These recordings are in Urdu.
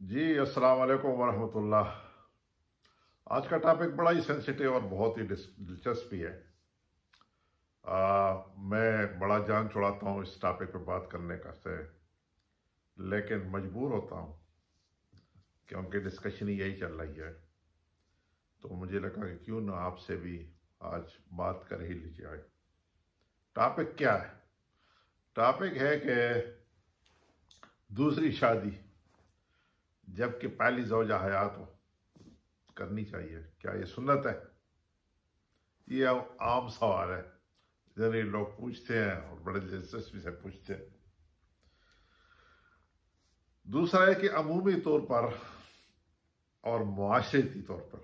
جی السلام علیکم ورحمۃ اللہ۔ آج کا ٹاپک بڑا ہی سینسیٹیو اور بہت ہی دلچسپ بھی ہے۔ میں بڑا جان چھڑاتا ہوں اس ٹاپک پہ بات کرنے کا سے، لیکن مجبور ہوتا ہوں کیونکہ ڈسکشن یہی چل رہی ہے، تو مجھے لگا کہ کیوں نہ آپ سے بھی آج بات کر ہی لی جائے۔ ٹاپک کیا ہے؟ ٹاپک ہے کہ دوسری شادی جبکہ پہلی زوجہ حیات ہو کرنی چاہیے، کیا یہ سنت ہے؟ یہ عام سوال ہے، جنرلی لوگ پوچھتے ہیں اور بڑے دلچسپی سے پوچھتے ہیں۔ دوسرا ہے کہ عمومی طور پر اور معاشرتی طور پر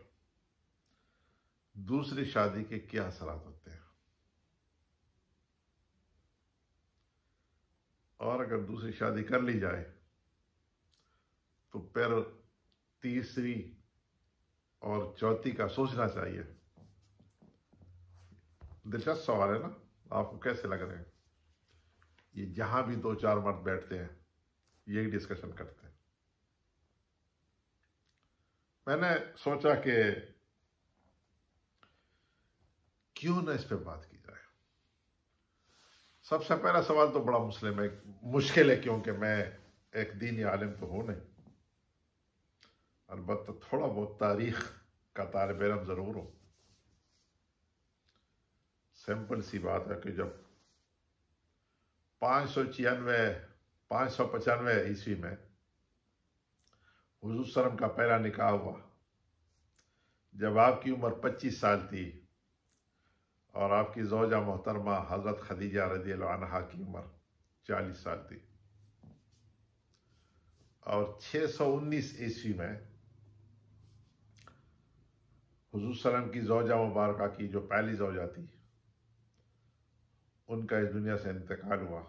دوسری شادی کے کیا اثرات ہوتے ہیں، اور اگر دوسری شادی کر لی جائے تو پھر تیسری اور چوتھی کا سوچنا چاہیے۔ دلچسپ سوال ہے نا؟ آپ کو کیسے لگ رہے ہیں؟ یہ جہاں بھی دو چار مرد بیٹھتے ہیں یہی ڈسکشن کرتے ہیں۔ میں نے سوچا کہ کیوں نہ اس پہ بات کی جائے۔ سب سے پہلا سوال تو بڑا مشکل ہے کیونکہ میں ایک دینی عالم تو ہوں نہیں، البتہ تھوڑا بہت تاریخ کا طالب علم ضرور ہوں۔ سمپل سی بات ہے کہ جب 595 عیسوی میں حضور صلی اللہ علیہ وسلم کا پہلا نکاح ہوا، جب آپ کی عمر 25 سال تھی اور آپ کی زوجہ محترمہ حضرت خدیجہ رضی اللہ عنہا کی عمر 40 سال تھی، اور 619 عیسوی میں حضور صلی اللہ علیہ وسلم کی زوجہ مبارکہ کی جو پہلی زوجہ تھی ان کا اس دنیا سے انتقال ہوا،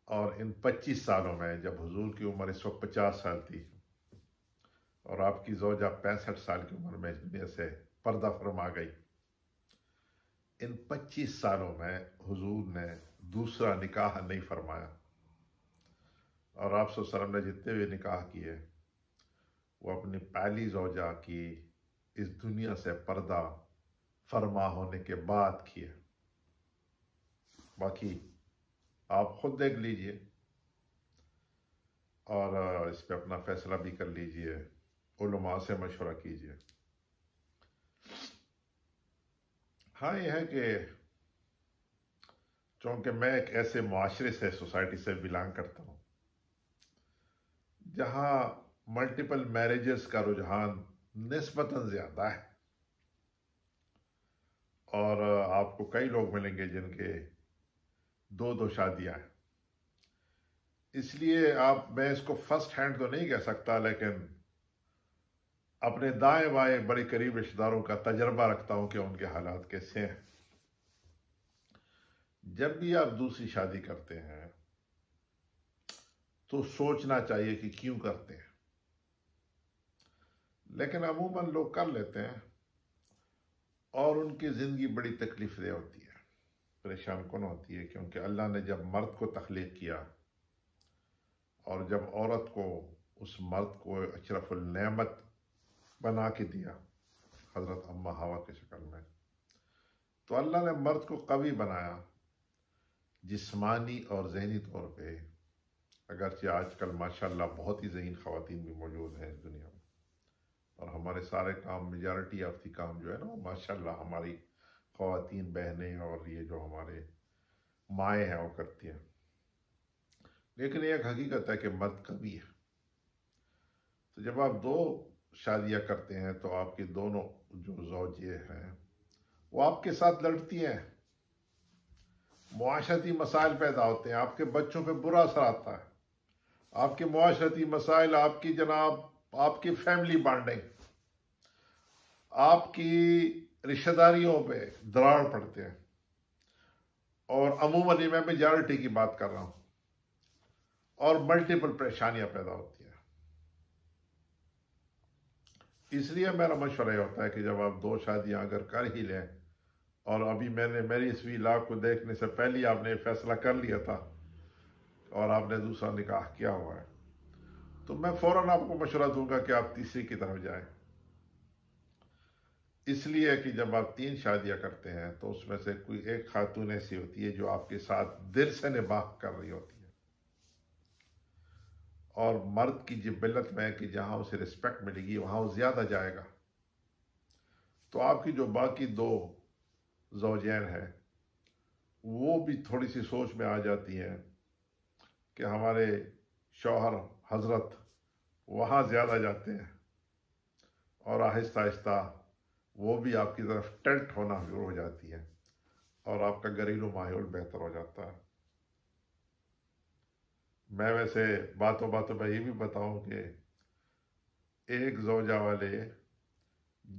اور ان 25 سالوں میں جب حضور کی عمر اس وقت 50 سال تھی اور آپ کی زوجہ 65 سال کی عمر میں اس دنیا سے پردہ فرما گئی، ان 25 سالوں میں حضور نے دوسرا نکاح نہیں فرمایا، اور آپ صلی اللہ علیہ وسلم نے جتنے بھی نکاح کیے وہ اپنی پہلی زوجہ کی اس دنیا سے پردہ فرما ہونے کے بعد کیے۔ باقی آپ خود دیکھ لیجئے اور اس پہ اپنا فیصلہ بھی کر لیجئے، علماء سے مشورہ کیجئے۔ ہاں یہ ہے کہ چونکہ میں ایک ایسے معاشرے سے سوسائٹی سے بلانگ کرتا ہوں جہاں ملٹیپل میرجز کا رجحان نسبتاً زیادہ ہے، اور آپ کو کئی لوگ ملیں گے جن کے دو شادیاں ہیں، اس لیے میں اس کو فرسٹ ہینڈ تو نہیں کہہ سکتا، لیکن اپنے دائیں بائیں بڑے قریب رشتہ داروں کا تجربہ رکھتا ہوں کہ ان کے حالات کیسے ہیں۔ جب بھی آپ دوسری شادی کرتے ہیں تو سوچنا چاہیے کہ کیوں کرتے ہیں، لیکن عموماً لوگ کر لیتے ہیں اور ان کی زندگی بڑی تکلیف دہ ہوتی ہے، پریشان کن ہوتی ہے، کیونکہ اللہ نے جب مرد کو تخلیق کیا اور جب عورت کو اس مرد کو اشرف النعمت بنا کے دیا حضرت اماں حوا کی شکل میں، تو اللہ نے مرد کو قوی بنایا جسمانی اور ذہنی طور پہ، اگرچہ آج کل ماشاءاللہ بہت ہی ذہین خواتین بھی موجود ہیں اس دنیا میں، اور ہمارے سارے کام میجارٹی آف دی کام جو ہے نا وہ ماشاءاللہ ہماری خواتین بہنیں اور یہ جو ہمارے مائیں ہیں وہ کرتی ہیں، لیکن یہ ایک حقیقت ہے کہ مرد قوی ہے۔ تو جب آپ دو شادیاں کرتے ہیں تو آپ کی دونوں جو زوجے ہیں وہ آپ کے ساتھ لڑتی ہیں، معاشرتی مسائل پیدا ہوتے ہیں، آپ کے بچوں پہ برا اثر آتا ہے، آپ کے معاشرتی مسائل، آپ کی فیملی بانڈنگ، آپ کی رشتہ داریوں پہ دراڑ پڑتے ہیں، اور عموماً میں میجارٹی کی بات کر رہا ہوں، اور ملٹیپل پریشانیاں پیدا ہوتی ہیں۔ اس لیے میرا مشورہ یہ ہوتا ہے کہ جب آپ دو شادیاں اگر کر ہی لیں، اور ابھی میری اس ویلاگ کو دیکھنے سے پہلے آپ نے فیصلہ کر لیا تھا اور آپ نے دوسرا نکاح کیا ہوا ہے، تو میں فوراً آپ کو مشورہ دوں گا کہ آپ تیسری کی طرف جائیں، اس لیے کہ جب آپ 3 شادیاں کرتے ہیں تو اس میں سے کوئی ایک خاتون ایسی ہوتی ہے جو آپ کے ساتھ دل سے نباہ کر رہی ہوتی ہے، اور مرد کی جبلت میں کہ جہاں اسے رسپیکٹ ملے گی وہاں وہ زیادہ جائے گا. تو آپ کی جو باقی 2 زوجین ہیں وہ بھی تھوڑی سی سوچ میں آ جاتی ہیں کہ ہمارے شوہر حضرت وہاں زیادہ جاتے ہیں، اور آہستہ آہستہ وہ بھی آپ کی طرف ٹلٹ ہونا شروع ہو جاتی ہے، اور آپ کا گھریلو ماحول بہتر ہو جاتا ہے. میں ویسے باتوں باتوں میں یہ بھی بتاؤں کہ ایک زوجہ والے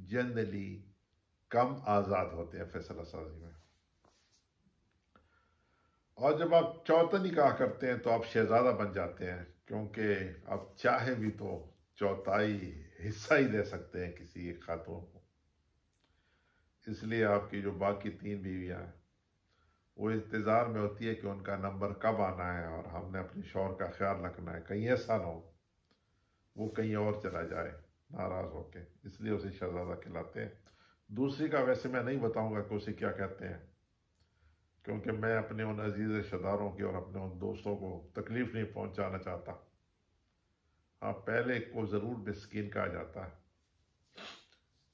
جنرلی کم آزاد ہوتے ہیں فیصلہ سازی میں، اور جب آپ چوتھا نکاح کرتے ہیں تو آپ شہزادہ بن جاتے ہیں، کیونکہ آپ چاہے بھی تو چوتھائی حصہ ہی دے سکتے ہیں کسی ایک خاتون کو. اس لیے آپ کی جو باقی 3 بیویاں ہیں وہ انتظار میں ہوتی ہے کہ ان کا نمبر کب آنا ہے، اور ہم نے اپنے شوہر کا خیال رکھنا ہے، کہیں ایسا نہ ہو وہ کہیں اور چلا جائے ناراض ہو کے. اس لیے اسے شہزادہ کہلاتے ہیں. دوسری کا ویسے میں نہیں بتاؤں گا کہ اسے کیا کہتے ہیں، کیونکہ میں اپنے ان عزیز رشتہ داروں کی اور اپنے ان دوستوں کو تکلیف نہیں پہنچانا چاہتا. ہاں، پہلے کو ضرور مسکین کہا جاتا ہے،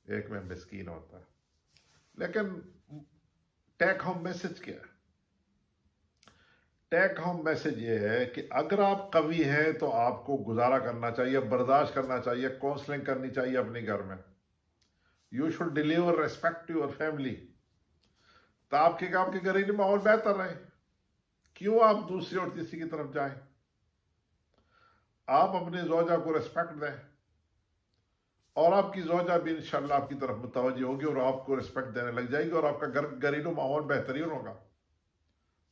ایک میں مسکین ہوتا ہے. لیکن ٹیک ہوم میسج کیا ہے؟ ٹیک ہوم میسج یہ ہے کہ اگر آپ قوی ہیں تو آپ کو گزارا کرنا چاہیے، برداشت کرنا چاہیے، کونسلنگ کرنی چاہیے اپنے گھر میں. You should deliver respect to your family, تاکہ آپ کے گھریلو ماحول بہتر رہے. کیوں آپ دوسری اور تیسری کی طرف جائیں؟ آپ اپنے زوجہ کو ریسپیکٹ دیں، اور آپ کی زوجہ بھی انشاءاللہ آپ کی طرف متوجہ ہوگی اور آپ کو ریسپیکٹ دینے لگ جائے گی، اور آپ کا گھریلو ماحول بہترین ہوگا.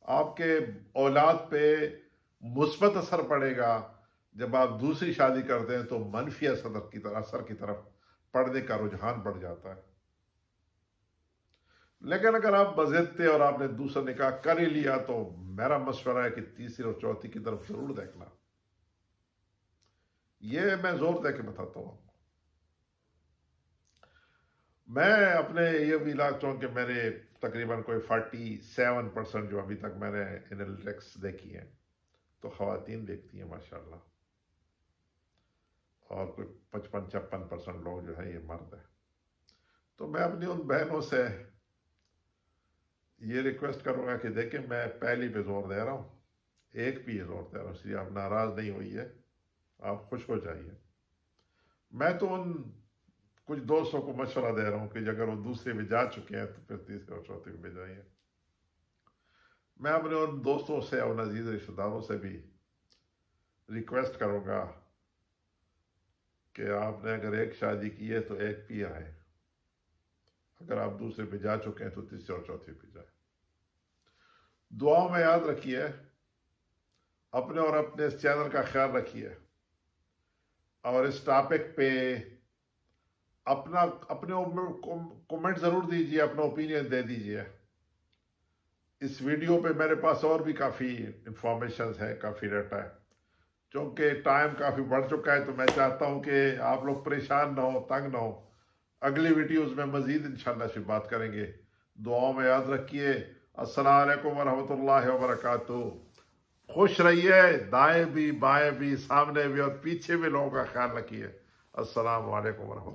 آپ کے اولاد پہ مثبت اثر پڑے گا. جب آپ دوسری شادی کرتے ہیں تو منفی اثر کی طرف پڑنے کا رجحان بڑھ جاتا ہے. لیکن اگر آپ بضد تھے اور آپ نے دوسرا نکاح کر ہی لیا تو میرا مشورہ ہے کہ تیسری اور چوتھی کی طرف ضرور دیکھنا. یہ میں زور دے کے بتاتا ہوں. میں اپنے یہ بھی علاقوں چونکہ میرے تقریباً کوئی 47% جو ابھی تک میں نے انالیٹکس دیکھی ہیں تو خواتین دیکھتی ہیں ماشاءاللہ، اور کوئی 55-56% لوگ جو ہیں یہ مرد ہیں. تو میں اپنی ان بہنوں سے یہ ریکویسٹ کروں گا کہ دیکھیں میں پہلی پہ زور دے رہا ہوں، ایک پہ یہ زور دے رہا ہوں، اس لیے آپ ناراض نہیں ہوئی ہے، آپ خوش ہو جائیے. میں تو ان کچھ دوستوں کو مشورہ دے رہا ہوں کہ اگر وہ دوسرے میں جا چکے ہیں تو پھر تیسرے اور چوتھے میں جائیے. میں اپنے ان دوستوں سے اور عزیز رشتہ داروں سے بھی ریکویسٹ کروں گا کہ آپ نے اگر ایک شادی کی ہے تو ایک پہ آئے، اگر آپ دوسرے پہ جا چکے ہیں تو تیسرے اور چوتھے پہ جائیں. دعاؤں میں یاد رکھیے، اپنے اور اپنے اس چینل کا خیال رکھیے، اور اس ٹاپک پہ اپنے کومنٹ ضرور دیجیے، اپنا اوپینین دے دیجیے. اس ویڈیو پہ میرے پاس اور بھی کافی انفارمیشنز ہیں، کافی ڈیٹا ہے. چونکہ ٹائم کافی بڑھ چکا ہے تو میں چاہتا ہوں کہ آپ لوگ پریشان نہ ہو، تنگ نہ ہو. اگلی ویڈیوز میں مزید انشاءاللہ سے بات کریں گے. دعاؤں میں یاد رکھیے. السلام علیکم ورحمۃ اللہ وبرکاتہ. خوش رہیے، دائیں بھی بائیں بھی سامنے بھی اور پیچھے بھی لوگوں کا خیال رکھیے. السلام علیکم ورحمۃ اللہ.